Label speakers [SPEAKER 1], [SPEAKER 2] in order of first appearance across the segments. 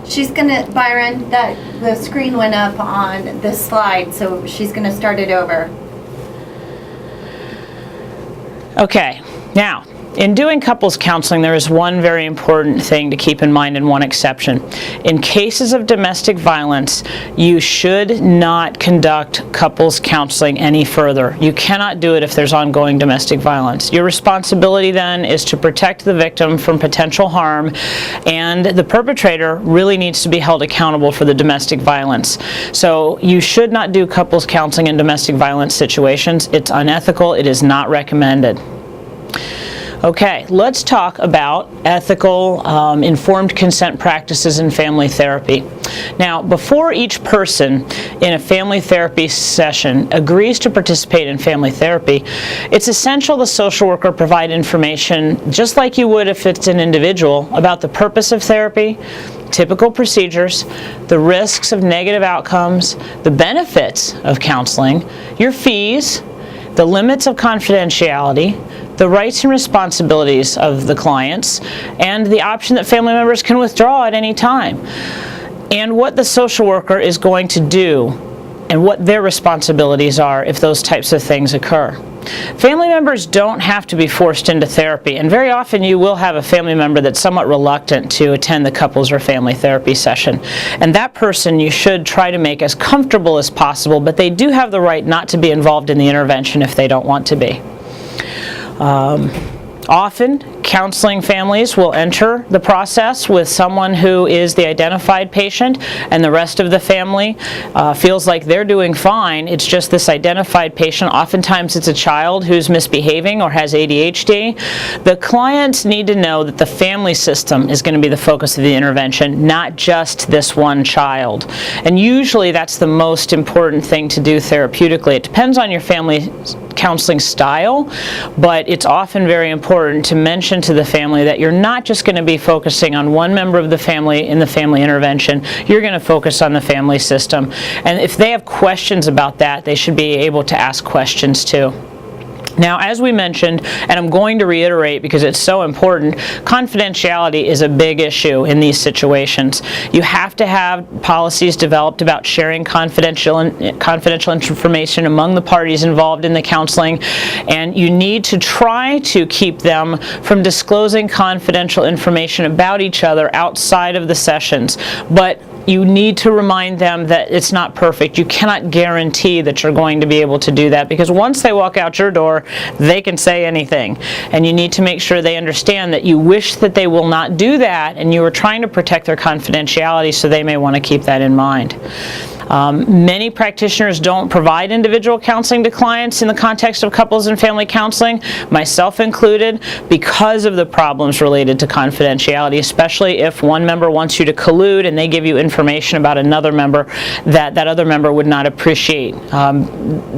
[SPEAKER 1] She's gonna, Byron, the screen went up on this slide, so she's gonna start it over.
[SPEAKER 2] Okay, now, in doing couples counseling, there is one very important thing to keep in mind and one exception. In cases of domestic violence, you should not conduct couples counseling any further. You cannot do it if there's ongoing domestic violence. Your responsibility then is to protect the victim from potential harm, and the perpetrator really needs to be held accountable for the domestic violence. So you should not do couples counseling in domestic violence situations. It's unethical. It is not recommended. Okay, let's talk about ethical, informed consent practices in family therapy. Now, before each person in a family therapy session agrees to participate in family therapy, it's essential the social worker provide information, just like you would if it's an individual, about the purpose of therapy, typical procedures, the risks of negative outcomes, the benefits of counseling, your fees, the limits of confidentiality, the rights and responsibilities of the clients, and the option that family members can withdraw at any time, and what the social worker is going to do and what their responsibilities are if those types of things occur. Family members don't have to be forced into therapy, and very often you will have a family member that's somewhat reluctant to attend the couples or family therapy session. And that person you should try to make as comfortable as possible, but they do have the right not to be involved in the intervention if they don't want to be. Often, counseling families will enter the process with someone who is the identified patient, and the rest of the family feels like they're doing fine. It's just this identified patient. Oftentimes it's a child who's misbehaving or has ADHD. The clients need to know that the family system is going to be the focus of the intervention, not just this one child. And usually that's the most important thing to do therapeutically. It depends on your family counseling style, but it's often very important to mention to the family that you're not just going to be focusing on one member of the family in the family intervention. You're going to focus on the family system. And if they have questions about that, they should be able to ask questions too. Now, as we mentioned, and I'm going to reiterate because it's so important, confidentiality is a big issue in these situations. You have to have policies developed about sharing confidential information among the parties involved in the counseling, and you need to try to keep them from disclosing confidential information about each other outside of the sessions. But you need to remind them that it's not perfect. You cannot guarantee that you're going to be able to do that, because once they walk out your door, they can say anything. And you need to make sure they understand that you wish that they will not do that, and you are trying to protect their confidentiality, so they may want to keep that in mind. Many practitioners don't provide individual counseling to clients in the context of couples and family counseling, myself included, because of the problems related to confidentiality, especially if one member wants you to collude and they give you information about another member that other member would not appreciate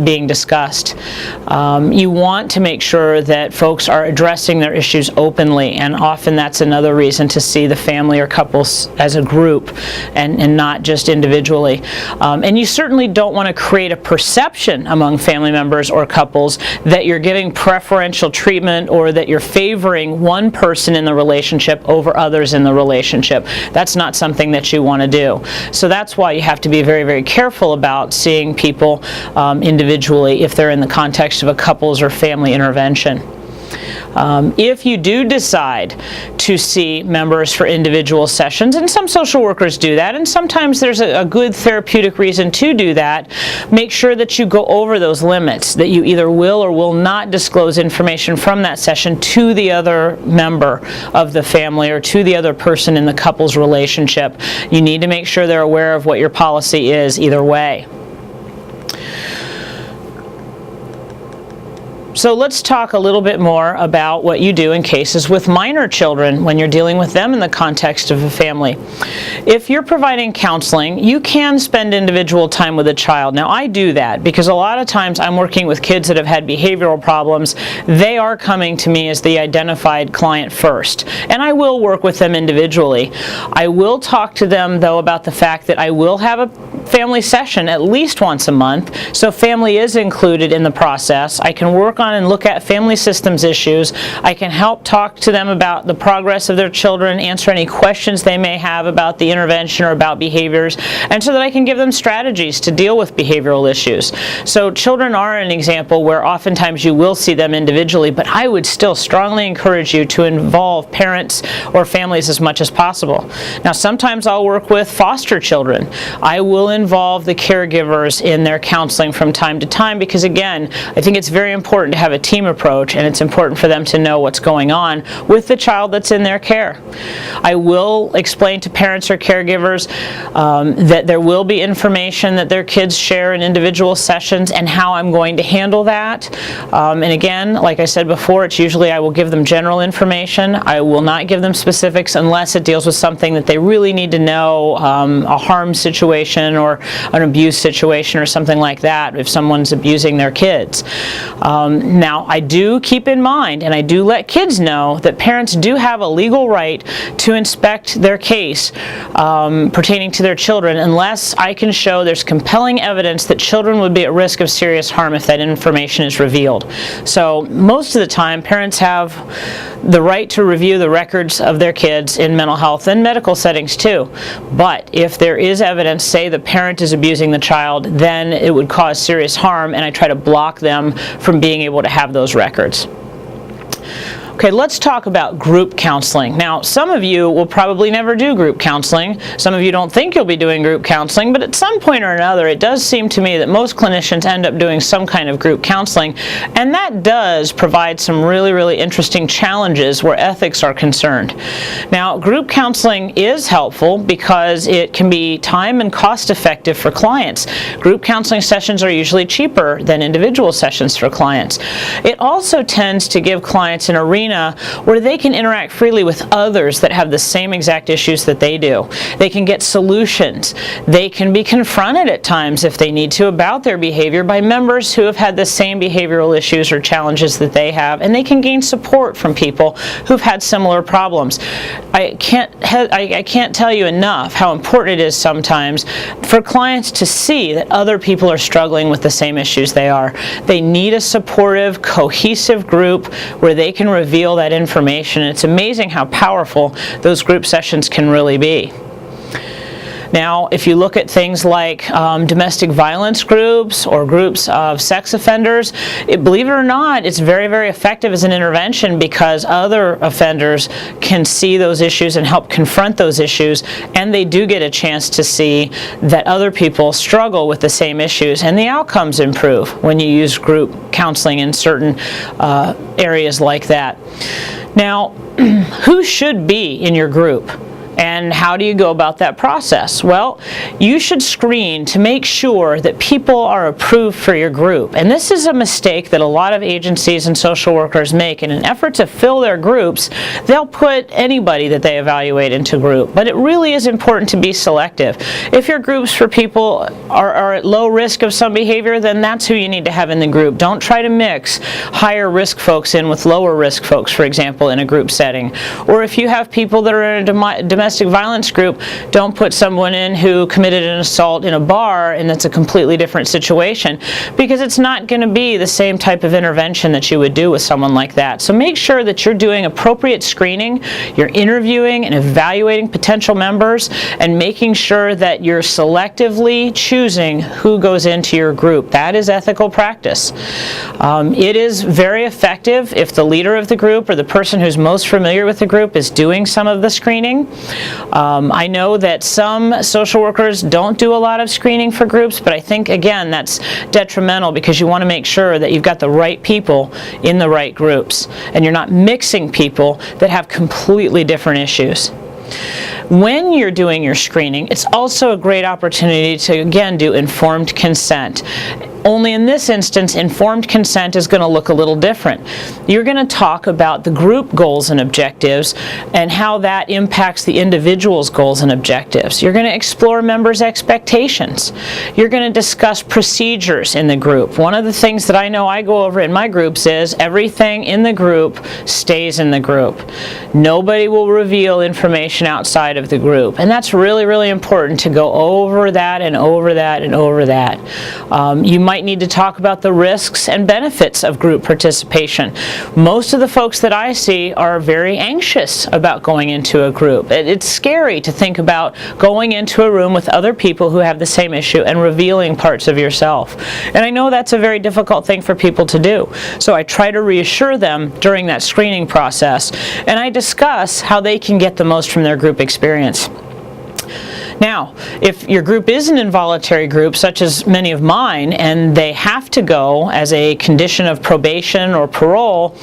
[SPEAKER 2] being discussed. You want to make sure that folks are addressing their issues openly, and often that's another reason to see the family or couples as a group and not just individually. And you certainly don't want to create a perception among family members or couples that you're giving preferential treatment or that you're favoring one person in the relationship over others in the relationship. That's not something that you want to do. So that's why you have to be very, very careful about seeing people individually if they're in the context of a couples or family intervention. If you do decide to see members for individual sessions, and some social workers do that, and sometimes there's a good therapeutic reason to do that, make sure that you go over those limits, that you either will or will not disclose information from that session to the other member of the family or to the other person in the couple's relationship. You need to make sure they're aware of what your policy is either way. So let's talk a little bit more about what you do in cases with minor children when you're dealing with them in the context of a family. If you're providing counseling, you can spend individual time with a child. Now, I do that because a lot of times I'm working with kids that have had behavioral problems. They are coming to me as the identified client first, and I will work with them individually. I will talk to them, though, about the fact that I will have a family session at least once a month, so family is included in the process. I can work on and look at family systems issues. I can help talk to them about the progress of their children, answer any questions they may have about the intervention or about behaviors, and so that I can give them strategies to deal with behavioral issues. So children are an example where oftentimes you will see them individually, but I would still strongly encourage you to involve parents or families as much as possible. Now, sometimes I'll work with foster children. I will involve the caregivers in their counseling from time to time because, again, I think it's very important to have a team approach, and it's important for them to know what's going on with the child that's in their care. I will explain to parents or caregivers that there will be information that their kids share in individual sessions and how I'm going to handle that. And again, like I said before, it's usually I will give them general information. I will not give them specifics unless it deals with something that they really need to know, a harm situation or an abuse situation or something like that if someone's abusing their kids. Now, I do keep in mind, and I do let kids know, that parents do have a legal right to inspect their case pertaining to their children unless I can show there's compelling evidence that children would be at risk of serious harm if that information is revealed. So most of the time, parents have the right to review the records of their kids in mental health and medical settings too. But if there is evidence, say the parent is abusing the child, then it would cause serious harm, and I try to block them from being able to have those records. Okay, let's talk about group counseling. Now, some of you will probably never do group counseling. Some of you don't think you'll be doing group counseling, but at some point or another, it does seem to me that most clinicians end up doing some kind of group counseling, and that does provide some really, really interesting challenges where ethics are concerned. Now, group counseling is helpful because it can be time and cost effective for clients. Group counseling sessions are usually cheaper than individual sessions for clients. It also tends to give clients an arena where they can interact freely with others that have the same exact issues that they do. They can get solutions. They can be confronted at times if they need to about their behavior by members who have had the same behavioral issues or challenges that they have, and they can gain support from people who've had similar problems. I can't tell you enough how important it is sometimes for clients to see that other people are struggling with the same issues they are. They need a supportive, cohesive group where they can reveal that information. It's amazing how powerful those group sessions can really be. Now, if you look at things like domestic violence groups or groups of sex offenders, believe it or not, it's very, very effective as an intervention because other offenders can see those issues and help confront those issues, and they do get a chance to see that other people struggle with the same issues, and the outcomes improve when you use group counseling in certain areas like that. Now, who should be in your group? And how do you go about that process? Well, you should screen to make sure that people are approved for your group. And this is a mistake that a lot of agencies and social workers make. In an effort to fill their groups, they'll put anybody that they evaluate into group. But it really is important to be selective. If your groups for people are at low risk of some behavior, then that's who you need to have in the group. Don't try to mix higher risk folks in with lower risk folks, for example, in a group setting. Or if you have people that are in a domestic violence group, don't put someone in who committed an assault in a bar, and that's a completely different situation, because it's not going to be the same type of intervention that you would do with someone like that. So make sure that you're doing appropriate screening, you're interviewing and evaluating potential members, and making sure that you're selectively choosing who goes into your group. That is ethical practice. It is very effective if the leader of the group or the person who's most familiar with the group is doing some of the screening. I know that some social workers don't do a lot of screening for groups, but I think, again, that's detrimental because you want to make sure that you've got the right people in the right groups and you're not mixing people that have completely different issues. When you're doing your screening, it's also a great opportunity to, again, do informed consent. Only in this instance, informed consent is going to look a little different. You're going to talk about the group goals and objectives and how that impacts the individual's goals and objectives. You're going to explore members' expectations. You're going to discuss procedures in the group. One of the things that I know I go over in my groups is everything in the group stays in the group. Nobody will reveal information outside of the group. And that's really, really important to go over that and over that and over that. You might need to talk about the risks and benefits of group participation. Most of the folks that I see are very anxious about going into a group. It's scary to think about going into a room with other people who have the same issue and revealing parts of yourself. And I know that's a very difficult thing for people to do. So I try to reassure them during that screening process, and I discuss how they can get the most from their group experience. Now, if your group is an involuntary group, such as many of mine, and they have to go as a condition of probation or parole,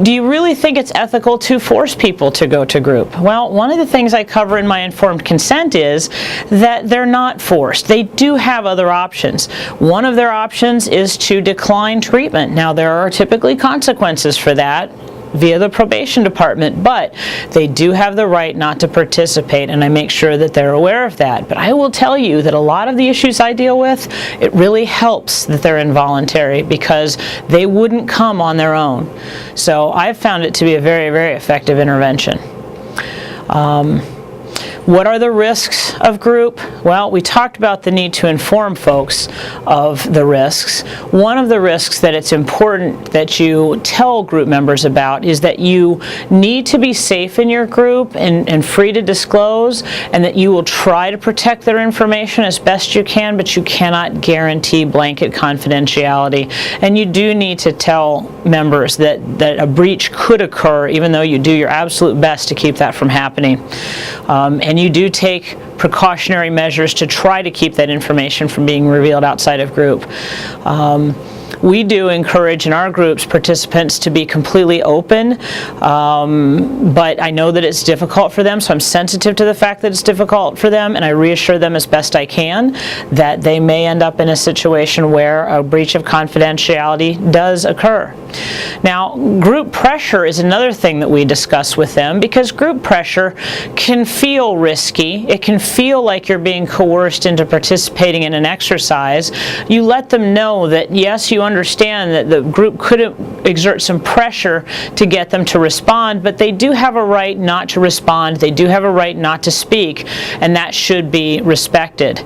[SPEAKER 2] do you really think it's ethical to force people to go to group? Well, one of the things I cover in my informed consent is that they're not forced. They do have other options. One of their options is to decline treatment. Now, there are typically consequences for that via the probation department, but they do have the right not to participate, and I make sure that they're aware of that. But I will tell you that a lot of the issues I deal with, it really helps that they're involuntary because they wouldn't come on their own. So I've found it to be a very, very effective intervention. What are the risks of group? Well, we talked about the need to inform folks of the risks. One of the risks that it's important that you tell group members about is that you need to be safe in your group and free to disclose, and that you will try to protect their information as best you can, but you cannot guarantee blanket confidentiality. And you do need to tell members that a breach could occur, even though you do your absolute best to keep that from happening. And you do take precautionary measures to try to keep that information from being revealed outside of group. We do encourage in our groups participants to be completely open, but I know that it's difficult for them, so I'm sensitive to the fact that it's difficult for them, and I reassure them as best I can that they may end up in a situation where a breach of confidentiality does occur. Now, group pressure is another thing that we discuss with them, because group pressure can feel risky. It can feel like you're being coerced into participating in an exercise. You let them know that, yes, you understand that the group could exert some pressure to get them to respond, but they do have a right not to respond. They do have a right not to speak, and that should be respected.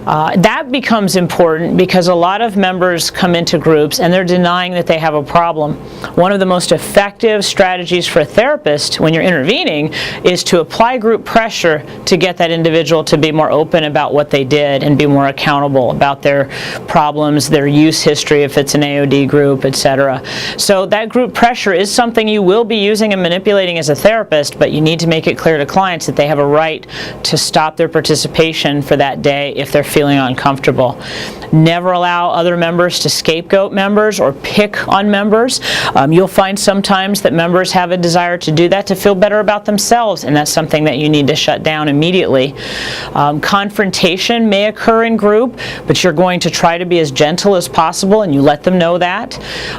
[SPEAKER 2] That becomes important because a lot of members come into groups and they're denying that they have a problem. One of the most effective strategies for a therapist when you're intervening is to apply group pressure to get that individual to be more open about what they did and be more accountable about their problems, their use history, if it's an AOD group, etc. So that group pressure is something you will be using and manipulating as a therapist, but you need to make it clear to clients that they have a right to stop their participation for that day if they're feeling uncomfortable. Never allow other members to scapegoat members or pick on members. You'll find sometimes that members have a desire to do that to feel better about themselves, and that's something that you need to shut down immediately. Confrontation may occur in group, but you're going to try to be as gentle as possible, and you let them know that.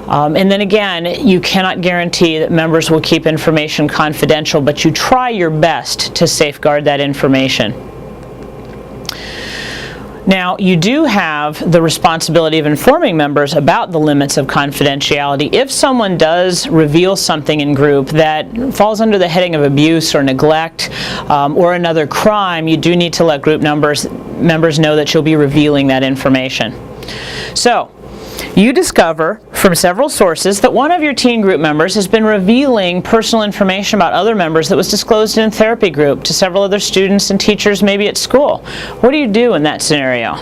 [SPEAKER 2] And then again, you cannot guarantee that members will keep information confidential, but you try your best to safeguard that information. Now, you do have the responsibility of informing members about the limits of confidentiality. If someone does reveal something in group that falls under the heading of abuse or neglect or another crime, you do need to let group members know that you'll be revealing that information. So, you discover from several sources that one of your teen group members has been revealing personal information about other members that was disclosed in a therapy group to several other students and teachers, maybe at school. What do you do in that scenario?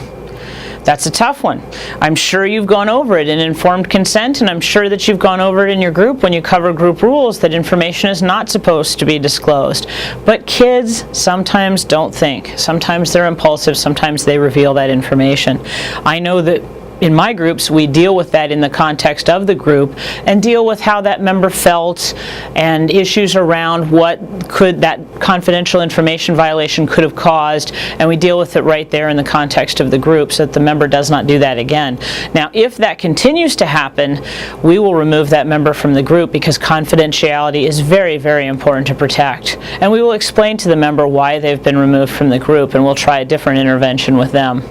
[SPEAKER 2] That's a tough one. I'm sure you've gone over it in informed consent, and I'm sure that you've gone over it in your group when you cover group rules that information is not supposed to be disclosed. But kids sometimes don't think. Sometimes they're impulsive. Sometimes they reveal that information. I know that in my groups, we deal with that in the context of the group and deal with how that member felt and issues around what could that confidential information violation could have caused, and we deal with it right there in the context of the group so that the member does not do that again. Now, if that continues to happen, we will remove that member from the group because confidentiality is very, very important to protect. And we will explain to the member why they've been removed from the group, and we'll try a different intervention with them.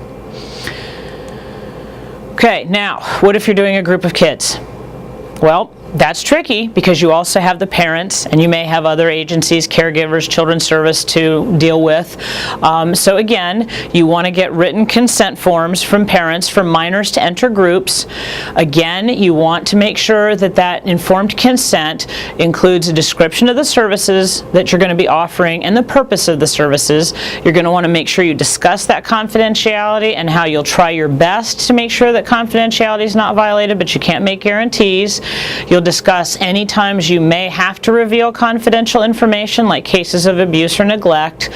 [SPEAKER 2] Okay, now, what if you're doing a group of kids? Well, that's tricky because you also have the parents and you may have other agencies, caregivers, children's service to deal with. So again, you want to get written consent forms from parents for minors to enter groups. Again, you want to make sure that that informed consent includes a description of the services that you're going to be offering and the purpose of the services. You're going to want to make sure you discuss that confidentiality and how you'll try your best to make sure that confidentiality is not violated, but you can't make guarantees. You'll discuss any times you may have to reveal confidential information, like cases of abuse or neglect.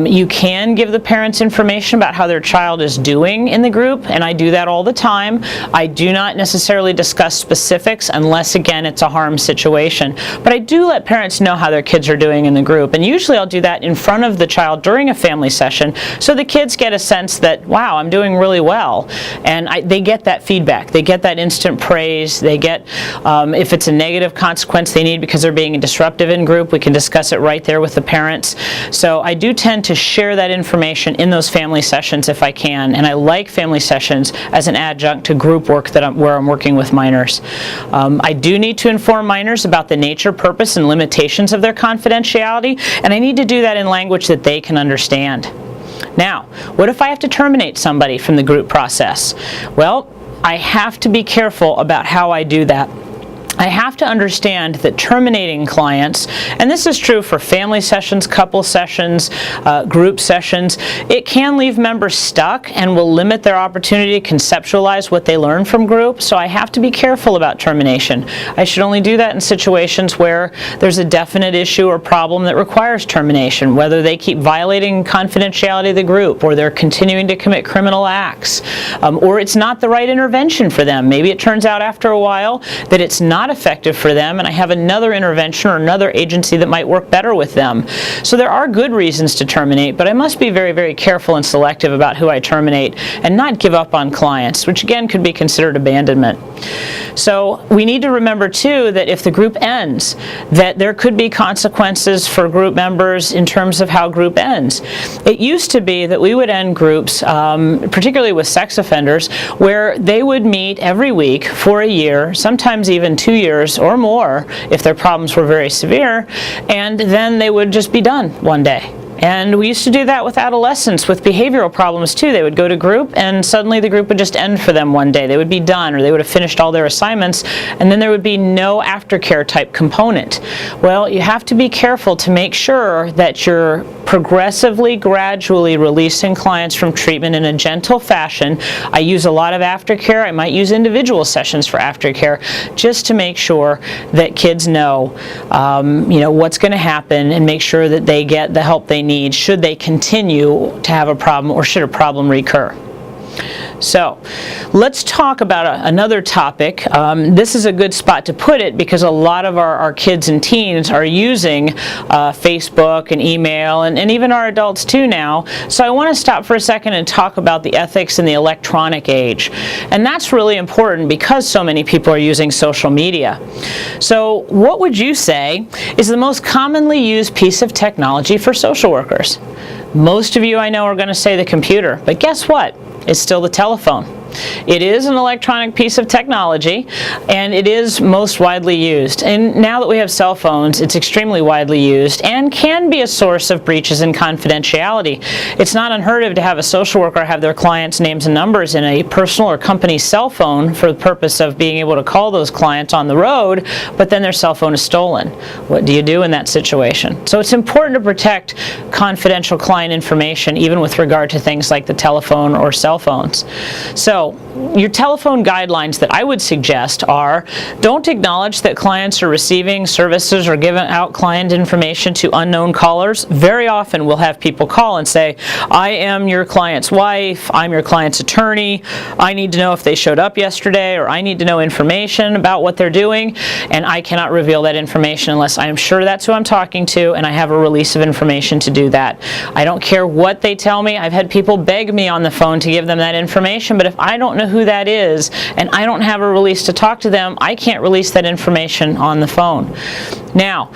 [SPEAKER 2] You can give the parents information about how their child is doing in the group, and I do that all the time. I do not necessarily discuss specifics unless, again, it's a harm situation. But I do let parents know how their kids are doing in the group, and usually I'll do that in front of the child during a family session so the kids get a sense that, wow, I'm doing really well. And they get that feedback. They get that instant praise. They get if it's a negative consequence they need because they're being disruptive in group, we can discuss it right there with the parents. So I do tend to share that information in those family sessions if I can, and I like family sessions as an adjunct to group work where I'm working with minors. I do need to inform minors about the nature, purpose, and limitations of their confidentiality, and I need to do that in language that they can understand. Now, what if I have to terminate somebody from the group process? Well, I have to be careful about how I do that. I have to understand that terminating clients, and this is true for family sessions, couple sessions, group sessions, it can leave members stuck and will limit their opportunity to conceptualize what they learn from group, so I have to be careful about termination. I should only do that in situations where there's a definite issue or problem that requires termination, whether they keep violating confidentiality of the group, or they're continuing to commit criminal acts, or it's not the right intervention for them. Maybe it turns out after a while that it's not effective for them and I have another intervention or another agency that might work better with them. So there are good reasons to terminate, but I must be very, very careful and selective about who I terminate and not give up on clients, which again could be considered abandonment. So we need to remember too that if the group ends, that there could be consequences for group members in terms of how group ends. It used to be that we would end groups, particularly with sex offenders, where they would meet every week for a year, sometimes even 2 years or more if their problems were very severe, and then they would just be done one day. And we used to do that with adolescents with behavioral problems too. They would go to group and suddenly the group would just end for them one day. They would be done, or they would have finished all their assignments, and then there would be no aftercare type component. Well, you have to be careful to make sure that you're progressively, gradually releasing clients from treatment in a gentle fashion. I use a lot of aftercare. I might use individual sessions for aftercare just to make sure that kids know, what's going to happen, and make sure that they get the help they need should they continue to have a problem or should a problem recur. So let's talk about another topic. This is a good spot to put it because a lot of our kids and teens are using Facebook and email, and even our adults too now. So I want to stop for a second and talk about the ethics in the electronic age. And that's really important because so many people are using social media. So what would you say is the most commonly used piece of technology for social workers? Most of you I know are going to say the computer, but guess what? It's still the telephone. It is an electronic piece of technology, and it is most widely used. And now that we have cell phones, it's extremely widely used and can be a source of breaches in confidentiality. It's not unheard of to have a social worker have their clients' names and numbers in a personal or company cell phone for the purpose of being able to call those clients on the road, but then their cell phone is stolen. What do you do in that situation? So it's important to protect confidential client information, even with regard to things like the telephone or cell phones. So So your telephone guidelines that I would suggest are: don't acknowledge that clients are receiving services or giving out client information to unknown callers. Very often we'll have people call and say, I am your client's wife, I'm your client's attorney, I need to know if they showed up yesterday, or I need to know information about what they're doing, and I cannot reveal that information unless I am sure that's who I'm talking to and I have a release of information to do that. I don't care what they tell me. I've had people beg me on the phone to give them that information, but if I don't know who that is and I don't have a release to talk to them, I can't release that information on the phone. Now,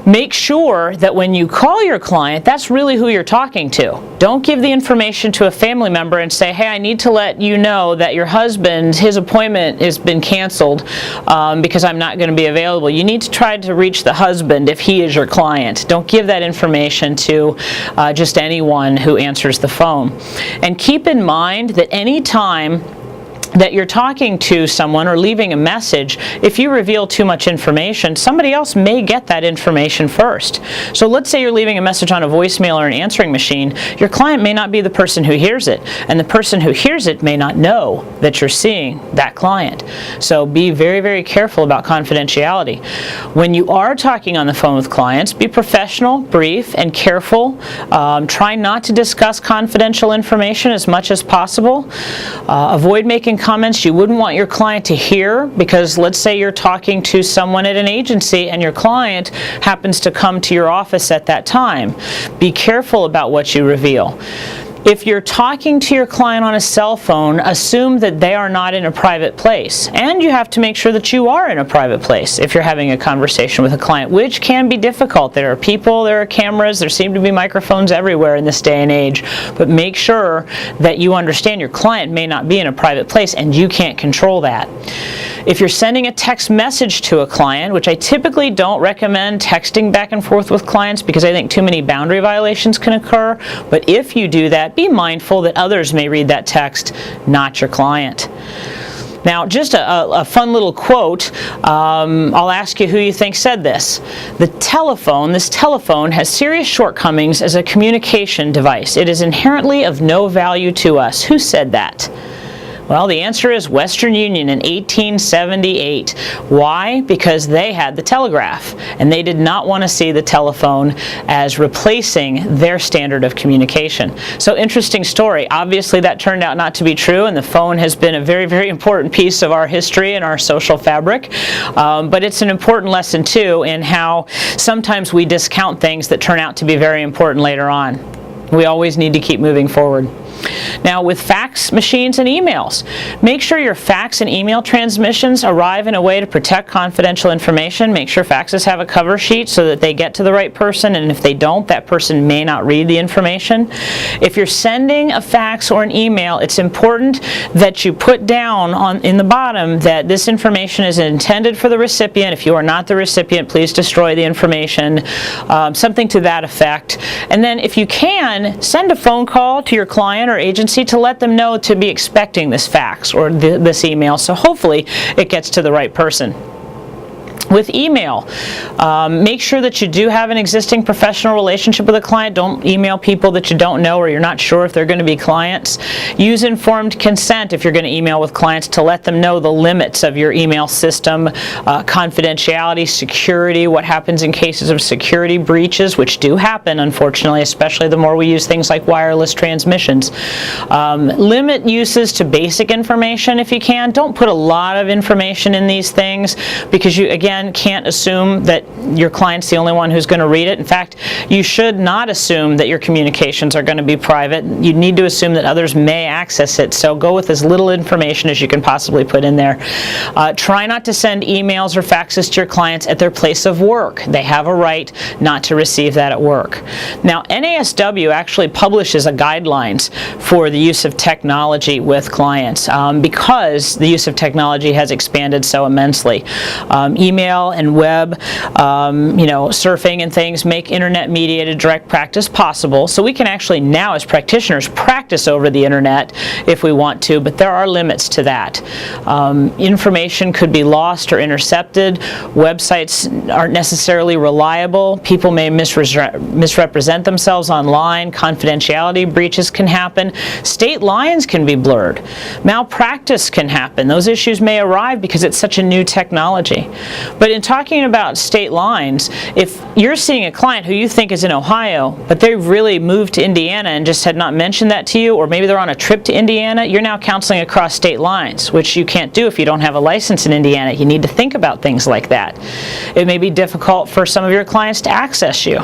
[SPEAKER 2] make sure that when you call your client, that's really who you're talking to. Don't give the information to a family member and say, hey, I need to let you know that your husband, his appointment has been canceled because I'm not going to be available. You need to try to reach the husband if he is your client. Don't give that information to just anyone who answers the phone. And keep in mind that any time that you're talking to someone or leaving a message, if you reveal too much information, somebody else may get that information first. So let's say you're leaving a message on a voicemail or an answering machine. Your client may not be the person who hears it, and the person who hears it may not know that you're seeing that client. So be very, very careful about confidentiality. When you are talking on the phone with clients, be professional, brief, and careful. Try not to discuss confidential information as much as possible. Avoid making comments you wouldn't want your client to hear, because let's say you're talking to someone at an agency and your client happens to come to your office at that time. Be careful about what you reveal. If you're talking to your client on a cell phone, assume that they are not in a private place. And you have to make sure that you are in a private place if you're having a conversation with a client, which can be difficult. There are people, there are cameras, there seem to be microphones everywhere in this day and age. But make sure that you understand your client may not be in a private place and you can't control that. If you're sending a text message to a client, which I typically don't recommend texting back and forth with clients because I think too many boundary violations can occur, but if you do that, be mindful that others may read that text, not your client. Now, just a fun little quote. I'll ask you who you think said this. This telephone has serious shortcomings as a communication device. It is inherently of no value to us. Who said that? Well, the answer is Western Union in 1878. Why? Because they had the telegraph, and they did not want to see the telephone as replacing their standard of communication. So, interesting story. Obviously, that turned out not to be true, and the phone has been a very, very important piece of our history and our social fabric. But it's an important lesson, too, in how sometimes we discount things that turn out to be very important later on. We always need to keep moving forward. Now, with fax machines and emails, make sure your fax and email transmissions arrive in a way to protect confidential information. Make sure faxes have a cover sheet so that they get to the right person, and if they don't, that person may not read the information. If you're sending a fax or an email, it's important that you put down in the bottom that this information is intended for the recipient. If you are not the recipient, please destroy the information, something to that effect. And then if you can, send a phone call to your client or agency to let them know to be expecting this fax or this email, so hopefully it gets to the right person. With email, make sure that you do have an existing professional relationship with a client. Don't email people that you don't know or you're not sure if they're going to be clients. Use informed consent if you're going to email with clients to let them know the limits of your email system, confidentiality, security, what happens in cases of security breaches, which do happen, unfortunately, especially the more we use things like wireless transmissions. Limit uses to basic information if you can. Don't put a lot of information in these things because you, again, can't assume that your client's the only one who's going to read it. In fact, you should not assume that your communications are going to be private. You need to assume that others may access it, so go with as little information as you can possibly put in there. Try not to send emails or faxes to your clients at their place of work. They have a right not to receive that at work. Now, NASW actually publishes a guidelines for the use of technology with clients because the use of technology has expanded so immensely. Email email and web, surfing and things make internet-mediated direct practice possible. So we can actually now, as practitioners, practice over the internet if we want to, but there are limits to that. Information could be lost or intercepted. Websites aren't necessarily reliable. People may misrepresent themselves online. Confidentiality breaches can happen. State lines can be blurred. Malpractice can happen. Those issues may arrive because it's such a new technology. But in talking about state lines, if you're seeing a client who you think is in Ohio, but they've really moved to Indiana and just had not mentioned that to you, or maybe they're on a trip to Indiana, you're now counseling across state lines, which you can't do if you don't have a license in Indiana. You need to think about things like that. It may be difficult for some of your clients to access you.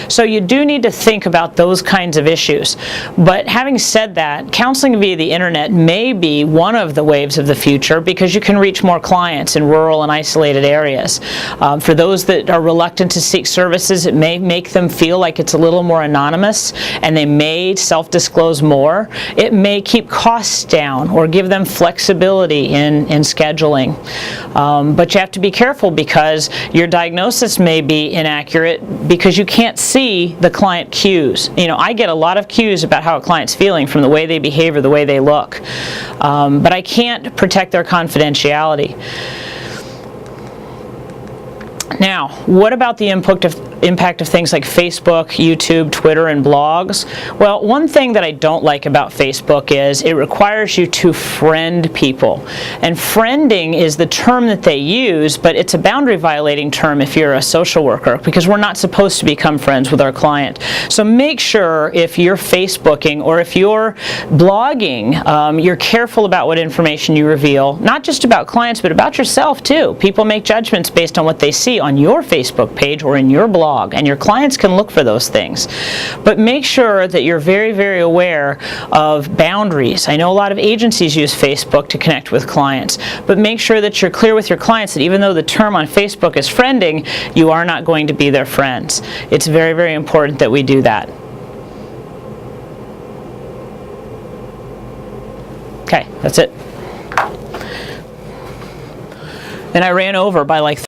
[SPEAKER 2] So you do need to think about those kinds of issues. But having said that, counseling via the internet may be one of the waves of the future because you can reach more clients in rural and isolated areas. For those that are reluctant to seek services, it may make them feel like it's a little more anonymous, and they may self-disclose more. It may keep costs down or give them flexibility in scheduling. But you have to be careful because your diagnosis may be inaccurate because you can't see the client cues. I get a lot of cues about how a client's feeling from the way they behave or the way they look. But I can't protect their confidentiality. Now, what about the impact of things like Facebook, YouTube, Twitter, and blogs? Well, one thing that I don't like about Facebook is it requires you to friend people. And friending is the term that they use, but it's a boundary violating term if you're a social worker, because we're not supposed to become friends with our client. So make sure if you're Facebooking or if you're blogging, you're careful about what information you reveal, not just about clients, but about yourself too. People make judgments based on what they see on your Facebook page or in your blog, and your clients can look for those things. But make sure that you're very, very aware of boundaries. I know a lot of agencies use Facebook to connect with clients, but make sure that you're clear with your clients that even though the term on Facebook is friending, you are not going to be their friends. It's very, very important that we do that. Okay, that's it. And I ran over by like